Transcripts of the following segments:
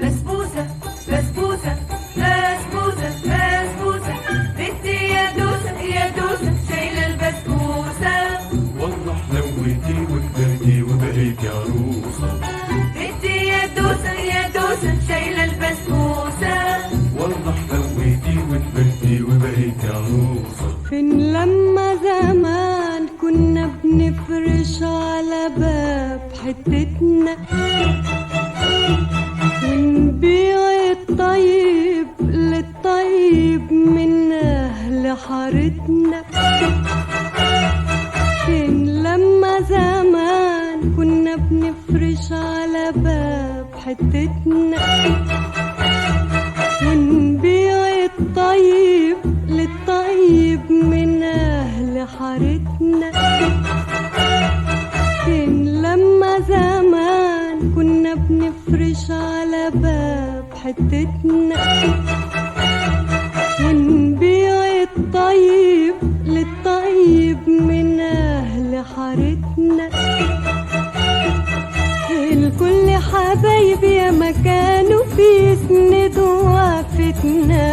بسبوسة بسبوسة بسبوسة بسبوسة بنتي يا دوسة يا دوسة شايلة البسبوسة. والله حلوتي وكبرتي وبقيتي عروسة. بنتي يا دوسة يا دوسة شايلة البسبوسة. والله حلوتي وكبرتي وبقيتي عروسة. فين لما زمان كنا بنفرش على باب حتتنا ونبيع الطيب للطيب من أهل حارتنا. فين لما زمان كنا بنفرش على باب حتتنا ونبيع الطيب للطيب من أهل حارتنا. فين لما زمان كنا بنفرش على باب حتتنا ونبيع الطيب للطيب من أهل حارتنا. الكل حبايبي يا مكانه بيسندوا وقفتنا.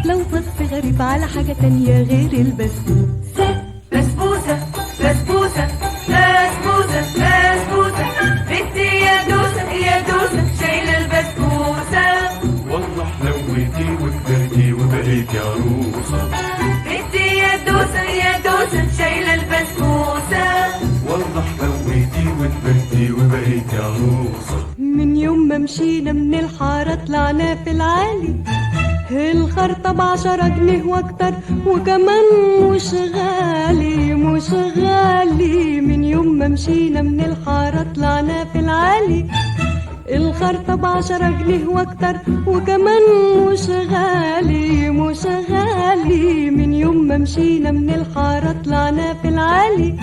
لو بص غريب على حاجة تانية غير البسبوسة. بسبوسة بسبوسة بسبوسة بسبوسة بنتي يا دوسة يا دوسة شايلة البسبوسة. والله حلوتي وكبرتي وبقيتي عروسة. بنتي يا دوسة يا دوسة شايلة البسبوسة. والله حلوتي وكبرتي وبقيتي عروسة. من يوم ما مشينا من الحارة طلعنا في العالي. الخرطة ب10 جنيه واكتر وكمان مش غالي مش غالي. من يوم ما مشينا من الحارة طلعنا في العالي. الخرطة ب10 جنيه واكتر وكمان مش غالي مش غالي. من يوم ما مشينا من الحارة طلعنا في العالي.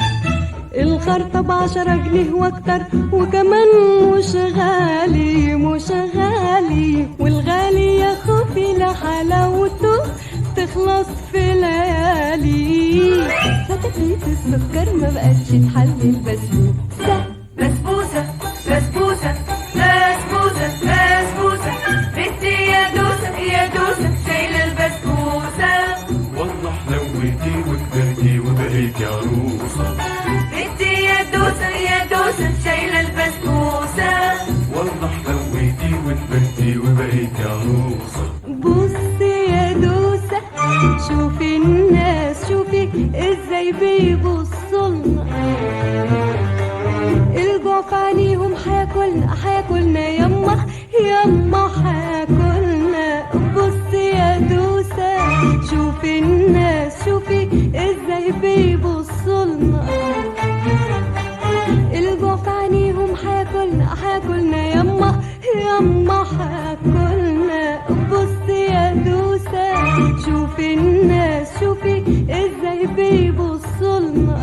الخرطة ب10 جنيه واكتر وكمان مش غالي مش غالي. والغالي يا خوفي لحلاوته تخلص في ليالي. فتفريط السكر ما بقتش تحل البسبوسة. بسبوسة بسبوسة بسبوسة بسبوسة بنتي يا دوسة يا دوسة شايلة البسبوسة. والله حلوتي وكبرتي وبقيتي عروسة. بنتي يا دوسة يا دوسة شايلة البسبوسة. والله حلوتي وكبرتي وبقيتي عروسة. بصي يا دوسة شوفي الناس شوفي ازاي بيبصولنا. الجوع في عينيهم هياكلنا هياكلنا يما يما هياكلنا. بصي يا دوسة شوفي الناس شوفي ازاي بيبصولنا. الجوع في عينيهم هياكلنا هياكلنا يما يما هياكلنا. بصي يا دوسة شوفي الناس شوفي ازاي بيبصولنا.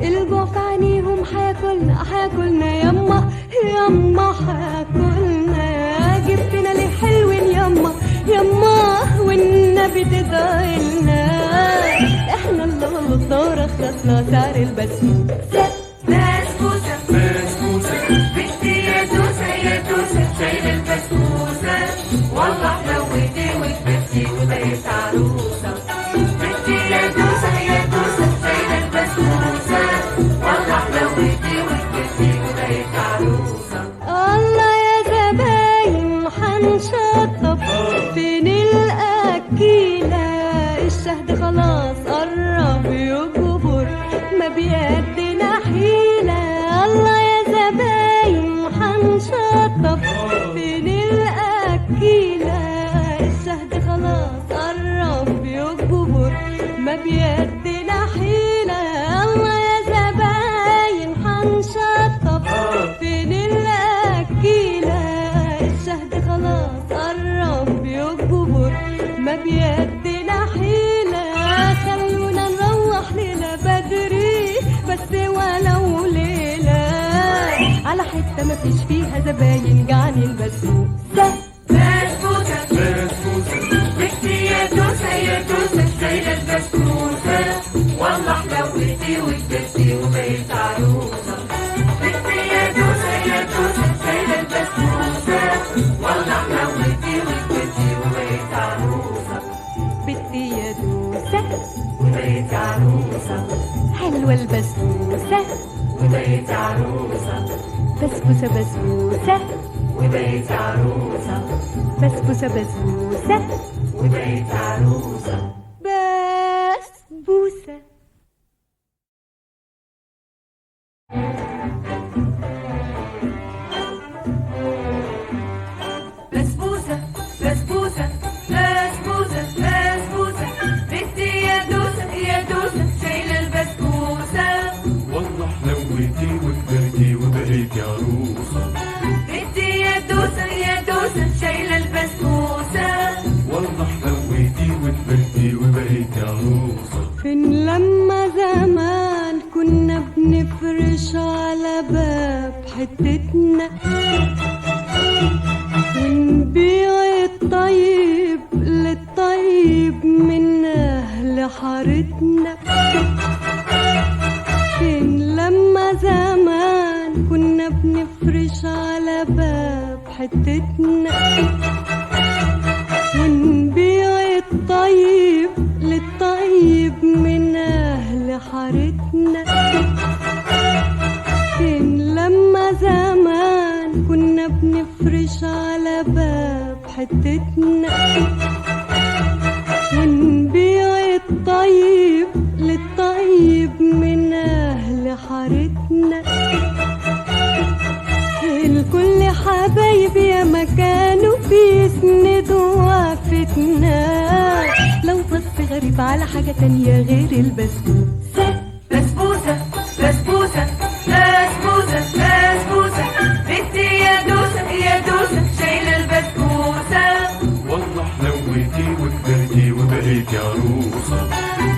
الجوع في عينيهم هياكلنا هياكلنا يما يما هياكلنا. جبتنا ليه حلوين يما يما والنبي تدعيلنا. احنا اللي غلطنا ورخصنا سعر البسبوسة. بسبوسة بسبوسة بنتي يا دوسة يا دوسة شايلة البسبوسة. والله حلوتي وكبرتي وبقيت عروسة. بنتي يا دوسة يا دوسة شايلة البسبوسة. والله حلوتي وكبرتي وبقيت عروسة. الله يا زباين حنشطب فين الأكيلة. الشهد خلاص قرب يكبر ما بيدنا حيلة. الله يا زباين حنشطب فين الأكيلة. الشهد خلاص قرب يكبر ما بيدنا حيلة. الله يا زباين حنشطب فين الأكيلة. الشهد خلاص قرب يكبر ما بيدنا حيلة. خلونا نروح ليلة بدري بس ولو ليلة على حتة مفيش فيها زباين جعانين البسبوسة. بسبوسة بسبوسة بنتي يا دوسة يا دوسة شايلة البسبوسة. والله حلوتي وكبرتي وكبرتي وبقيت عروسة. بنتي يا دوسة يا دوسة شايلة البسبوسة، والله حلوتي وكبرتي وبقيت عروسة. بنتي يا دوسة وبقيت عروسة، حلوة البسبوسة، وبقيت عروسة، بسبوسة بسبوسة، وبقيت عروسة، بسبوسة بسبوسة، وبقيت عروسة. بسبوسة. بسبوسة بسبوسة بسبوسة بسبوسة، بنتي يا دوسة يا دوسة شايلة البسبوسة. والله حلوتي وكبرتي وبقيتي عروسة. بنتي يا دوسة يا دوسة شايلة البسبوسة. والله حلوتي وكبرتي وبقيتي عروسة. فين لما زمان كنا بنفرش على باب حتتنا ونبيع الطيب للطيب من أهل حارتنا. فين لما زمان كنا بنفرش على باب حتتنا ونبيع الطيب للطيب من أهل حارتنا. فين لما زمان كنا بنفرش على باب حتتنا ونبيع الطيب للطيب من أهل حارتنا. الكل حبايب يا مكانه بيسندوا وقفتنا، لو بص غريب على حاجة تانية غير البسبوسة. بسبوسة بسبوسة بسبوسة بسبوسة، بنتي يا دوسة يا دوسة شايلة البسبوسة. والله حلوتي وكبرتي وبقيتي عروسة.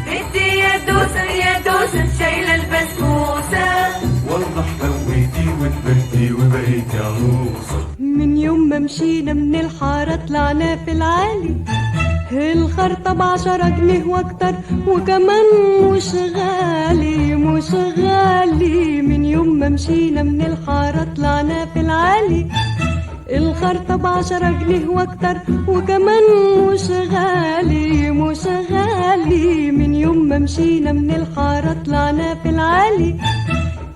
بنتي يا دوسة يا دوسة شايلة البسبوسة. والله حلوتي وكبرتي وبقيتي عروسة. من يوم ما مشينا من الحارة طلعنا في العالي، الخرطة ب10 جنيه واكتر وكمان مش غالي مش غالي. من يوم ما مشينا من الحارة طلعنا في العالي، الخرطة ب10 جنيه واكتر وكمان مش غالي مش غالي. من يوم ما مشينا من الحارة طلعنا في العالي،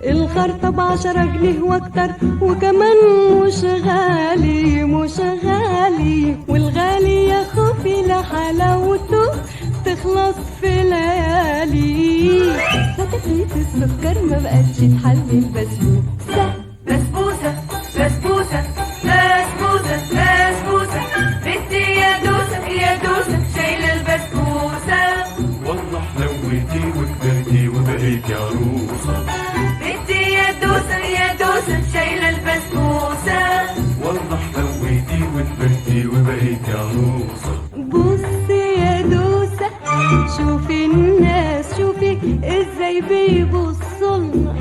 الخرطة ب10 جنيه واكتر وكمان مش غالي مش غالي. والغالي يا خوفي لحلاوته تخلص في ليالي، فتفريط السكر ما بقتش تحلي البسبوسة. بسبوسة بسبوسة بسبوسة بسبوسة، بنتي يا دوسة يا دوسة شايلة البسبوسة. والله حلوتي وكبرتي وبقيتي عروسة. بنتي يا دوسة يا دوسة شايلة البسبوسة. والله حلوتي وكبرتي وبقيتي عروسة. بص يا دوسة شوفي الناس شوفي ازاي بيبصولنا،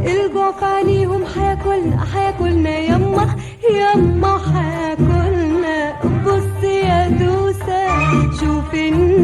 الجوع في عينيهم حياكلنا يما يما حياكلنا. بص يا دوسة شوفي الناس